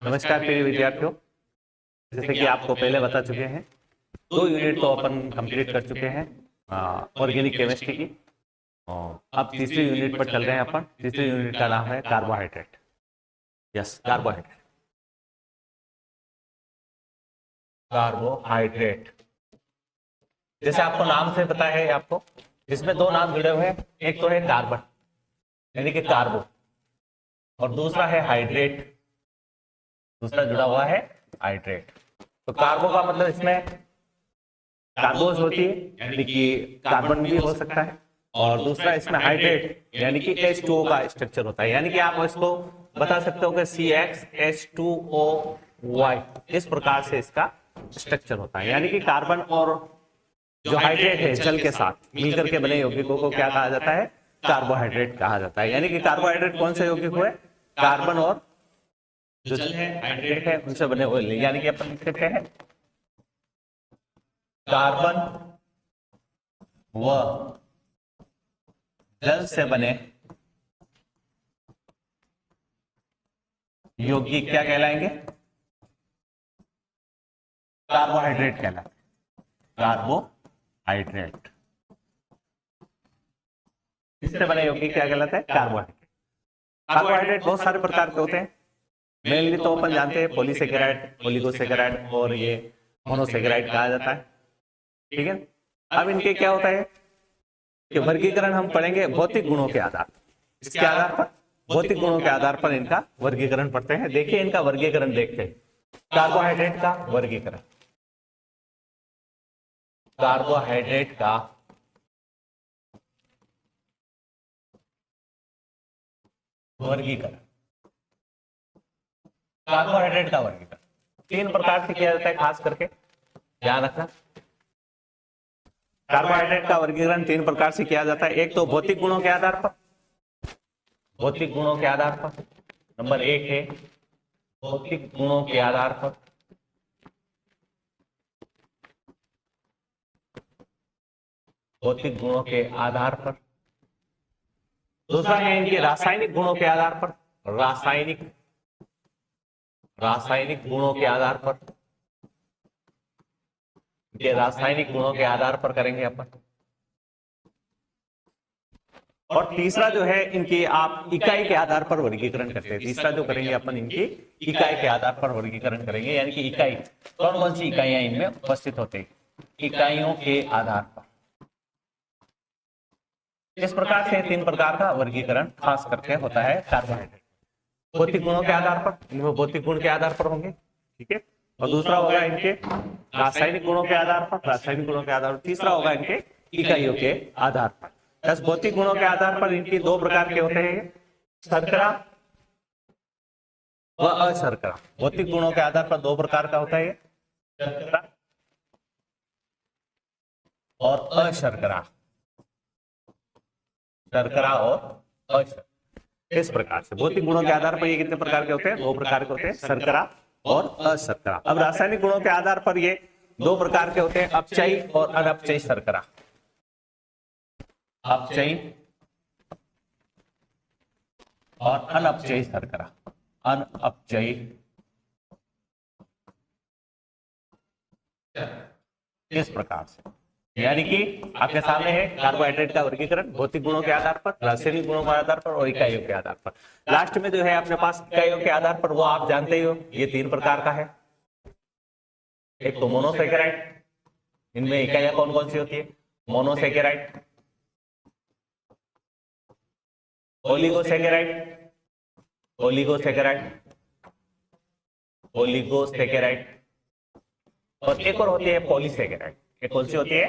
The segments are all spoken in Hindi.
नमस्कार प्रिय विद्यार्थियों, जैसे कि आपको पहले बता चुके हैं 2 यूनिट तो अपन कंप्लीट कर चुके हैं ऑर्गेनिक केमिस्ट्री की। और अब तीसरी यूनिट पर चल रहे हैं अपन। तीसरी यूनिट का नाम है कार्बोहाइड्रेट। Yes, carbohydrate. कार्बोहाइड्रेट जैसे आपको नाम से पता है, आपको इसमें दो नाम जुड़े हुए हैं। एक तो है कार्बन यानी कि कार्बो, और दूसरा है हाइड्रेट, दूसरा जुड़ा हुआ है हाइड्रेट। तो कार्बो का मतलब इसमें कार्बोज होती है यानी कि कार्बन भी हो सकता है, और दूसरा इसमें हाइड्रेट यानी कि H2O का स्ट्रक्चर होता है। यानी कि आप इसको बता सकते हो कि CxH2OY इस प्रकार से इसका स्ट्रक्चर होता है। यानी कि कार्बन और जो हाइड्रेट है जल के साथ मिलकर के बने यौगिकों को क्या कहा जाता है? कार्बोहाइड्रेट कहा जाता है। यानी कि कार्बोहाइड्रेट कौन से यौगिक हुए? कार्बन और जो जल है, हाइड्रेट है, उनसे बने हुए। यानी कि अपन लिख सकते हैं कार्बन व जल से बने यौगिक क्या कहलाएंगे? कार्बोहाइड्रेट कहलाएंगे। कार्बोहाइड्रेट, इससे बने यौगिक क्या कहलाते हैं? कार्बोहाइड्रेट। कार्बोहाइड्रेट बहुत सारे प्रकार के होते हैं। मेनली तो अपन जानते हैं पॉलीसेकेराइड, ओलिगोसेकेराइड और ये मोनोसेकेराइड कहा जाता है। ठीक है। अब इनके क्या होता है कि वर्गीकरण हम पढ़ेंगे भौतिक गुणों के आधार पर। इसके आधार पर, भौतिक गुणों के आधार पर इनका वर्गीकरण पढ़ते हैं। देखिए इनका वर्गीकरण देखते हैं। कार्बोहाइड्रेट का वर्गीकरण, कार्बोहाइड्रेट का वर्गीकरण, कार्बोहाइड्रेट का वर्गीकरण 3 प्रकार से किया जाता है, खास करके ध्यान रखना। कार्बोहाइड्रेट का वर्गीकरण 3 प्रकार से किया जाता है। एक तो भौतिक गुणों के आधार पर, भौतिक गुणों के आधार पर नंबर 1 है भौतिक गुणों के आधार पर। भौतिक गुणों के आधार पर। दूसरा है इनके रासायनिक गुणों के आधार पर। रासायनिक गुणों के आधार पर, ये रासायनिक गुणों के आधार पर करेंगे अपन। और तीसरा जो है इनकी आप इकाई के आधार पर वर्गीकरण करते हैं। तीसरा जो करेंगे अपन, इनकी इकाई के आधार पर वर्गीकरण करेंगे। यानी कि इकाई कौन कौन सी इकाइयां इनमें उपस्थित होते हैं, इकाइयों के आधार पर। इस प्रकार से 3 प्रकार का वर्गीकरण खास करके होता है कार्बोहाइड्रेट। भौतिक गुणों के आधार पर, इनमें भौतिक गुण के आधार पर होंगे। ठीक है। और दूसरा होगा इनके रासायनिक गुणों के आधार पर, रासायनिक गुणों के आधार पर। तीसरा होगा इनके इकाइयों के आधार पर। बस भौतिक गुणों के आधार पर इनकी 2 प्रकार के होते हैं, शर्करा व अशर्करा। भौतिक गुणों के आधार पर 2 प्रकार का होता है, शर्करा और अशर्करा। शर्करा और अशर्करा, इस प्रकार से भौतिक गुणों के आधार पर ये कितने प्रकार के होते हैं? 2 प्रकार के होते हैं, शर्करा और अशर्करा। अब रासायनिक गुणों के आधार पर ये 2 प्रकार के होते हैं, अपचयी और अनअपचयी शर्करा। अपचयी और अनअपचयी शर्करा। अनअपचयी, इस प्रकार से। यानी कि आपके सामने है कार्बोहाइड्रेट का वर्गीकरण भौतिक गुणों के आधार पर, रासायनिक गुणों के आधार पर और इकाइयों के आधार पर। लास्ट में जो है अपने पास इकाइयों के आधार पर, वो आप जानते ही हो, ये 3 प्रकार का है। एक तो मोनोसेकेराइड, इनमें इकाइयां कौन कौन सी होती है? मोनोसेकेराइड, ओलिगोसेकेराइड, ओलिगोसेकेराइड, ओलिगोसेकेराइड, और एक और होती है पॉलीसेकेराइड। एक कौन सी होती है?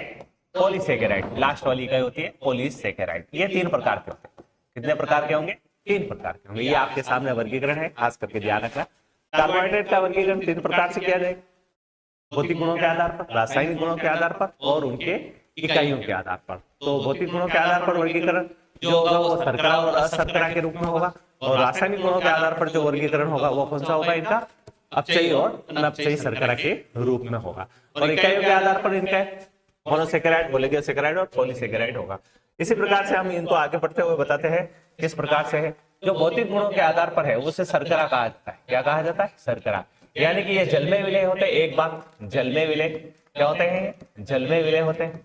पॉलीसेकेराइड। लास्ट वाली इकाई होती है पॉलीसेकेराइड। ये 3 प्रकार के होते हैं। कितने प्रकार के होंगे? 3 प्रकार के होंगे। ये आपके सामने वर्गीकरण है, खास करके ध्यान रखना। कार्बोहाइड्रेट का वर्गीकरण 3 प्रकार से किया जाए, भौतिक गुणों के आधार पर, रासायनिक गुणों के आधार पर और उनके इकाइयों के आधार पर। तो भौतिक गुणों के आधार पर वर्गीकरण जो होगा वो शर्करा और अशर्करा के रूप में होगा, और रासायनिक गुणों के आधार पर जो वर्गीकरण होगा वो कौन सा होगा? इनका अपचयी और अनअपचयी शर्करा के रूप में होगा। और इकाइयों के आधार पर इनका मोनोसेकेराइड, ओलिगोसेकेराइड और पॉलीसेकेराइड होगा। इसी प्रकार से हम इनको आगे बढ़ते हुए बताते हैं किस प्रकार से है। जो भौतिक गुणों के आधार पर है उसे शर्करा कहा जाता है। क्या कहा जाता है? शर्करा। यानी कि ये जल में विलय होते हैं। एक बात, जल में विलय क्या होते हैं? जल में विलय होते हैं।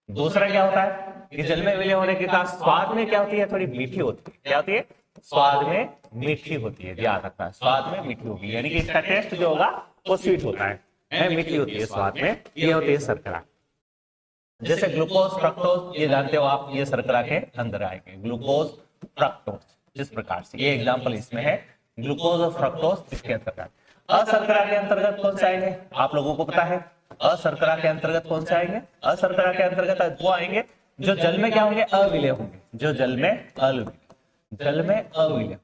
दूसरा क्या होता है कि जल में विलय होने के कारण स्वाद में क्या होती है? थोड़ी मीठी होती है। क्या होती है? स्वाद में मीठी होती है। ध्यान रखना, स्वाद में मीठी होगी, यानी कि इसका टेस्ट जो होगा वो स्वीट होता है, मीठी होती है स्वाद में। ये होती है शर्करा। जैसे ग्लूकोज, फ्रक्टोज, ये जानते हो आप, ये शर्करा के अंदर आएंगे। ग्लूकोज, फ्रक्टोज, इस प्रकार से ये एग्जांपल इसमें है, ग्लूकोज और फ्रक्टोज इसके अंतर्गत। अशर्करा के अंतर्गत कौन से आएंगे? आप लोगों को पता है अशर्करा के अंतर्गत कौन से आएंगे? अशर्करा के अंतर्गत वो आएंगे जो जल में क्या होंगे? अविलय होंगे। जो जल में अविलय।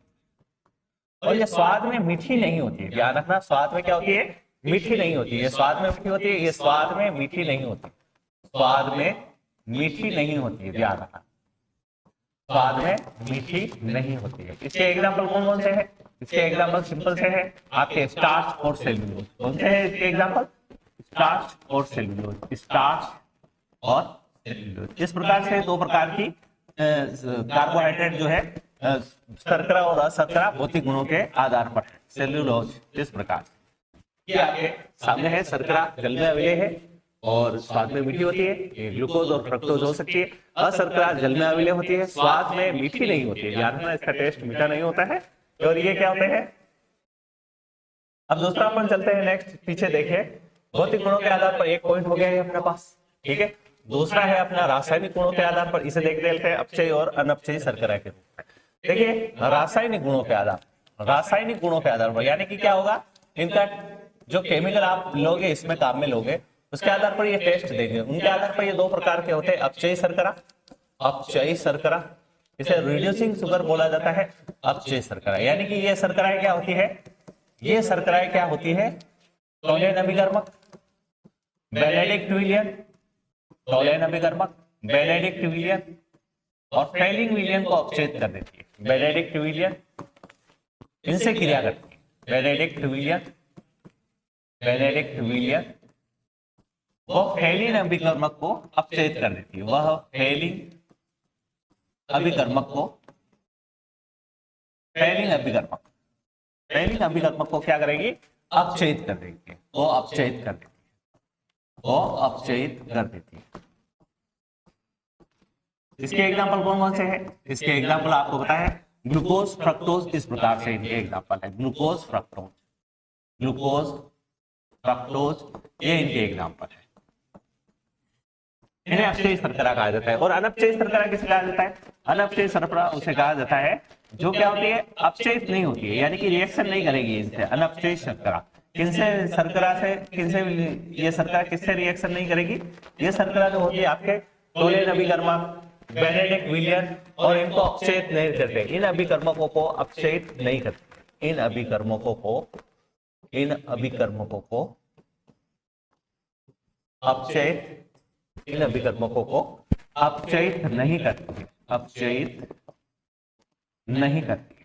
और ये स्वाद में मीठी नहीं होती है। ध्यान रखना, स्वाद में क्या होती है? मीठी नहीं होती है। स्वाद में मीठी होती है, ये स्वाद में मीठी नहीं होती। स्वाद में मीठी नहीं होती है। ध्यान रखना, स्वाद में मीठी नहीं होती है। इसके एग्जाम्पल कौन कौन से हैं? इसके एग्जाम्पल सिंपल से है आपके, स्टार्च और सेल्यूलोज। कौन से हैं इसके एग्जाम्पल? स्टार्च और सेल्यूलोज। स्टार्च और सेल्यूलोज। इस प्रकार से दो प्रकार की कार्बोहाइड्रेट जो है शर्करा और अशर्करा भौतिक गुणों के आधार पर है। सेल्यूलोज इस प्रकार ये आपके सामने है। शर्करा जल में अविलय है और स्वाद में मीठी होती है, ये ग्लूकोज और फ्रक्टोज हो सकती है। अशर्करा जल में अविलय होती है, स्वाद में मीठी नहीं होती है। ध्यान रखना, इसका टेस्ट मीठा नहीं होता है। और ये क्या होते हैं? अब दूसरा अपन चलते हैं नेक्स्ट, पीछे देखिए। भौतिक गुणों के आधार पर एक पॉइंट हो गया है अपने पास, ठीक है। दूसरा है अपना रासायनिक गुणों के आधार पर, इसे देख लेते हैं अपचयी और अनपचयी शर्करा के रूप में। देखिए रासायनिक गुणों के आधार पर यानी कि क्या होगा, इनका जो केमिकल आप लोगे इसमें काम में लोगे, उसके आधार पर ये टेस्ट देंगे। उनके आधार पर ये दो प्रकार के होते हैं, अपचयी शर्करा, इसे रिड्यूसिंग शुगर बोला जाता है। अपचयी शर्करा यानी कि ये शर्कराएं क्या होती है? ये शर्कराएं क्या होती है? टोलेन अभिकर्मक, बेनेडिक्ट विलियन और फेलिंग विलियन को अपचयित कर देती है। बेनेडिक्ट विलियन इनसे क्रिया करती है। बेनेडिक्ट विलियन वो फेलिन अभिकर्मक को अपचयित कर देती है। वह फेलिंग अभिकर्मक को क्या करेगी? अपचयित कर देगी। वो अपचयित कर देती है। इसके एग्जाम्पल कौन कौन से हैं? इसके एग्जाम्पल आपको पता है, ग्लूकोज, फ्रक्टोज, इस प्रकार से इनके एग्जाम्पल है। ग्लूकोज, फ्रक्टोज, ये इनके एग्जाम्पल है। इन्हें अपचयी शर्करा कहा जाता है। और अनपचयी शर्करा किसे कहा जाता है? अनपचयी शर्करा उसे कहा जाता है जो क्या होती है? अपचयित नहीं होती है, यानी कि रिएक्शन नहीं करेगी इनसे। अनपचयी शर्करा ये शर्करा किससे रिएक्शन नहीं करेगी? ये शर्करा जो होती है आपके टोलेन अभिकर्मक, बेनेडिक्ट विलियन, और इनको अपचयित नहीं करते। इन अभिकर्मकों को अपचयित नहीं करते। इन अभिकर्मकों को अपचयित नहीं करती।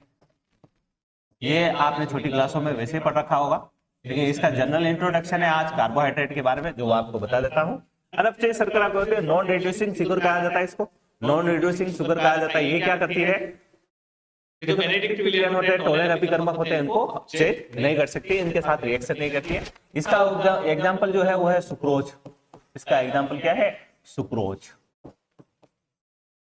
ये आपने छोटी क्लासों में वैसे पढ़ रखा होगा, लेकिन इसका जनरल इंट्रोडक्शन है आज कार्बोहाइड्रेट के बारे में, जो आपको बता देता हूं। अनपचयी शर्करा को होते हैं नॉन रिड्यूसिंग शुगर कहा जाता है। इसको नॉन रिड्यूसिंग शुगर कहा जाता है। ये क्या करती है? जो बेनेडिक्ट विलियन होते हैं, टोलेन अभिकर्मक होते हैं, इनको अपचयित नहीं कर सकती, इनके साथ रिएक्शन नहीं करती है। इसका एग्जाम्पल जो है वो है सुक्रोज। इसका एग्जाम्पल क्या है? सुक्रोज।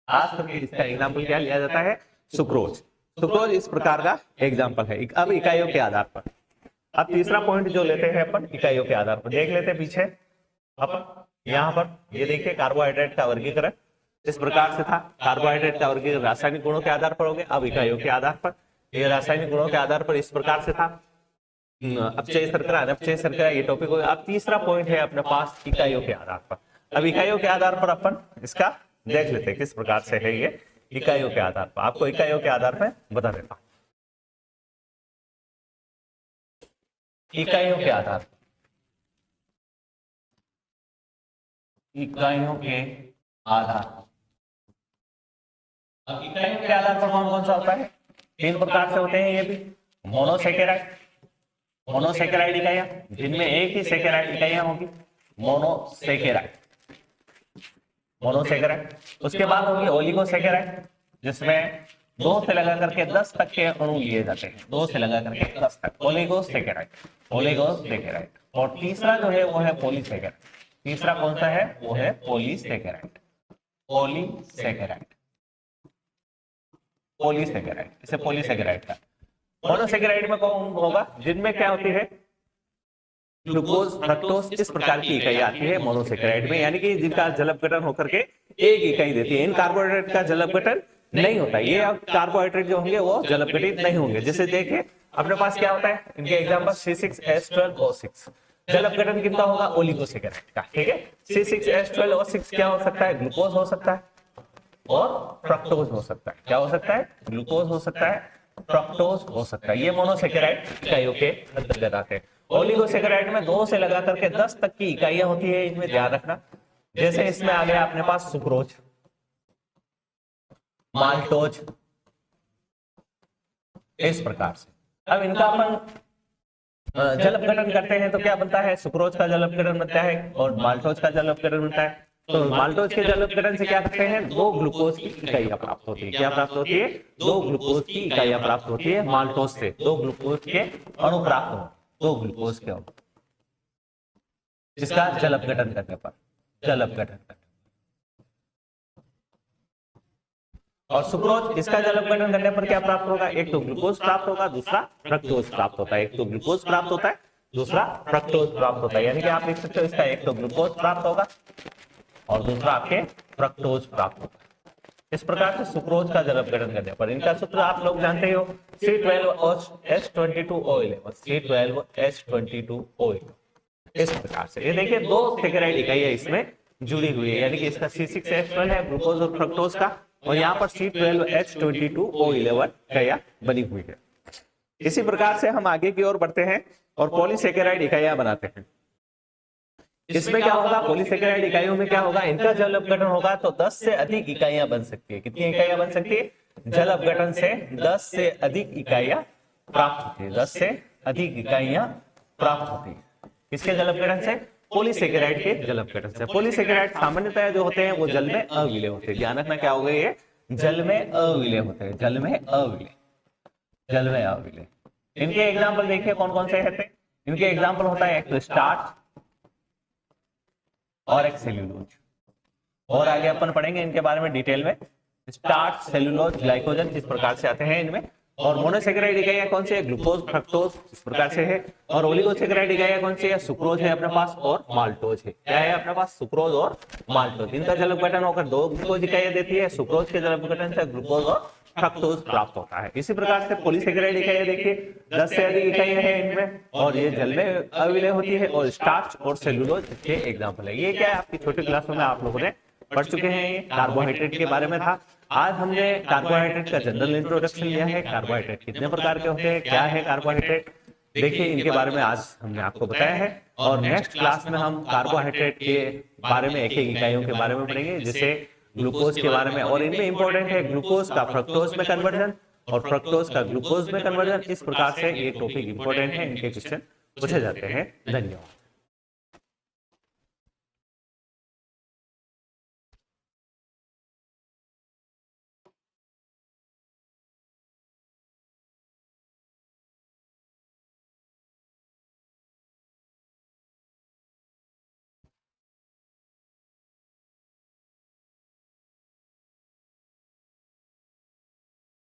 आज तक इसका एग्जाम्पल क्या लिया जाता है? सुक्रोज इस प्रकार का एग्जाम्पल है। अब इकाइयों के आधार पर, अब तीसरा पॉइंट जो लेते हैं अपन, इकाइयों के आधार पर देख लेते हैं। पीछे अपन यहाँ पर ये देखिए, कार्बोहाइड्रेट का वर्गीकरण इस प्रकार से था। कार्बोहाइड्रेट का वर्गीकरण रासायनिक गुणों के आधार पर हो गया। अब इकाइयों के आधार पर, ये रासायनिक गुणों के आधार पर इस प्रकार से था। अपचयी शर्करा, अनपचयी शर्करा, ये टॉपिक हो गया। अब तीसरा पॉइंट है अपने पास इकाइयों के आधार पर। अब इकाइयों के आधार पर अपन इसका देख लेते हैं किस प्रकार से है ये इकाइयों के आधार पर। आपको इकाइयों के आधार पर बता देता हूं। इकाइयों के आधार अब इकाइयों के आधार पर कौन कौन सा होता है? तीन प्रकार से होते हैं ये भी। मोनोसेकेराइड इकाइयां, जिनमें एक ही सेकेराइड इकाइयां होगी, मोनोसेकेराइड। उसके बाद होगी ओलिगोसेकेराइड, जिसमें 2 से लगा करके 10 तक के अणु लिए जाते हैं, 2 से लगा करके 10 तक, ओलिगोसैकेराइड, ओलिगोसैकेराइड। और तीसरा जो है वो है पॉलीसैकेराइड। तीसरा कौन सा है? वो है पॉलीसैकेराइड, पॉलीसैकेराइड, पॉलीसैकेराइड, इसे पॉलीसैकेराइड का। मोनोसैकेराइड में कौन होगा? जिनमें क्या होती है? ग्लूकोज, फ्रक्टोज, इस प्रकार की इकाई आती है मोनोसैकेराइड में, यानी कि जिनका जल अपघटन होकर के एक इकाई देती है। इन कार्बोहाइड्रेट का जल अपघटन नहीं होता, ये अब कार्बोहाइड्रेट जो होंगे वो जल अपघटित नहीं होंगे। जैसे देखिए अपने पास क्या होता है, इनके एग्जांपल C6H12O6, जल अपघटन कितना होगा? ओलिगोसैकेराइड का, ठीक है। C6H12O6 क्या हो सकता है? ग्लूकोज हो सकता है और फ्रक्टोज हो सकता है। क्या हो सकता है? ग्लूकोज हो सकता है, फ्रक्टोज हो सकता है। ये मोनोसैकेराइड इकाइयों के अंतर्गत आते हैं। ओलिगोसैकेराइड में 2 से लगा करके 10 तक की इकाइयां होती है, इनमें ध्यान रखना। जैसे इसमें आ गया अपने पास सुक्रोज, माल्टोज, इस प्रकार से। अब इनका अपन जल अपघटन करते हैं तो क्या बनता है? सुक्रोज का जल अपघटन बनता है और माल्टोज का जल अपघटन बनता है। तो माल्टोज के जल अपघटन से क्या करते हैं? 2 ग्लूकोज की इकाइयां प्राप्त होती है। क्या प्राप्त होती है? 2 ग्लूकोज की इकाइयां प्राप्त होती है माल्टोज से। 2 ग्लूकोज के अणु प्राप्त हो, 2 ग्लूकोज के अणु, इसका जल अपघटन करने पर, जल अपघटन करने। और सुक्रोज, इसका जल अपघटन करने पर क्या प्राप्त होगा? एक तो ग्लूकोज प्राप्त होगा, दूसरा फ्रक्टोज प्राप्त होता है। एक तो ग्लूकोज प्राप्त होता है, दूसरा फ्रक्टोज प्राप्त होता है। यानी कि आप लिख सकते हो इसका एक तो ग्लूकोज प्राप्त होगा और दूसरा आपके फ्रक्टोज प्राप्त होगा। इस प्रकार से सुक्रोज का जल अपघटन करने पर, इनका सूत्र आप लोग जानते हो, C12H22O11, C12H22O11। इस प्रकार से ये देखिए 2 सैकेराइड इकाइयां इसमें जुड़ी हुई है, यानी कि इसका C6H12 है ग्लूकोज और फ्रक्टोज का, और यहाँ पर C12H22O11 इकाइयां बनी हुई है। इसी प्रकार से हम आगे की ओर बढ़ते हैं और पॉलीसैकेराइड इकाइयां बनाते हैं। इसमें क्या होगा? पॉलीसैकेराइड इकाइयों में क्या होगा? इनका जल अपघटन होगा तो 10 से अधिक इकाइयां बन सकती है। कितनी इकाइयां बन सकती है? जल अपघटन से 10 से अधिक इकाइयां प्राप्त होती है, 10 से अधिक इकाइयां प्राप्त होती है। किसके जल अपघटन से? पॉलीसैकेराइड के जल अपघटन से। पॉलीसैकेराइड सामान्यतः जो होते हैं वो जल में अविलय होते हैं। ध्यान रखना क्या हो गया, ये जल में अविलय होते हैं, जल में अविलय, जल में अविलय। इनके एग्जाम्पल देखिए कौन कौन से हैं। इनके एग्जाम्पल होता है एक तो स्टार्च और एक सेल्यूलोज। और आगे अपन पढ़ेंगे इनके बारे में डिटेल में। स्टार्च, सेल्यूलोज, ग्लाइकोजन इस प्रकार से आते हैं इनमें। और मोनोसैकेराइड इकाइयां कौन सी है? ग्लूकोज, फ्रक्टोज इस प्रकार से है। और ओलिगोसैकेराइड इकाइयां कौन सी है? सुक्रोज है अपने पास और माल्टोज है। क्या है अपने पास? सुक्रोज और माल्टोज। इनका जल अपघटन होकर 2 ग्लूकोज इकाइयां देती है। सुक्रोज के जल अपघटन से ग्लूकोज और फ्रक्टोज प्राप्त होता है। इसी प्रकार से पॉलीसैकेराइड इकाइयां देखिए 10 से अधिक इकाइयां हैं इनमें और ये जल में अविलय होती है। और स्टार्च और सेल्यूलोज के एग्जाम्पल है। ये क्या है? आपकी छोटी क्लासों में आप लोगों ने पढ़ चुके हैं। ये कार्बोहाइड्रेट के बारे में था। आज हमने कार्बोहाइड्रेट का जनरल इंट्रोडक्शन लिया है। कार्बोहाइड्रेट कितने प्रकार के होते हैं, क्या है कार्बोहाइड्रेट, देखिए इनके बारे में आज हमने आपको बताया है। और नेक्स्ट क्लास में हम कार्बोहाइड्रेट के बारे में एक एक इकाइयों के बारे में पढ़ेंगे, जैसे ग्लूकोज के बारे में। और इनमें इंपॉर्टेंट है ग्लूकोज का फ्रक्टोज में कन्वर्जन और फ्रक्टोज का ग्लूकोज में कन्वर्जन। इस प्रकार से ये टॉपिक इंपॉर्टेंट है, इनके क्वेश्चन पूछे जाते हैं। धन्यवाद।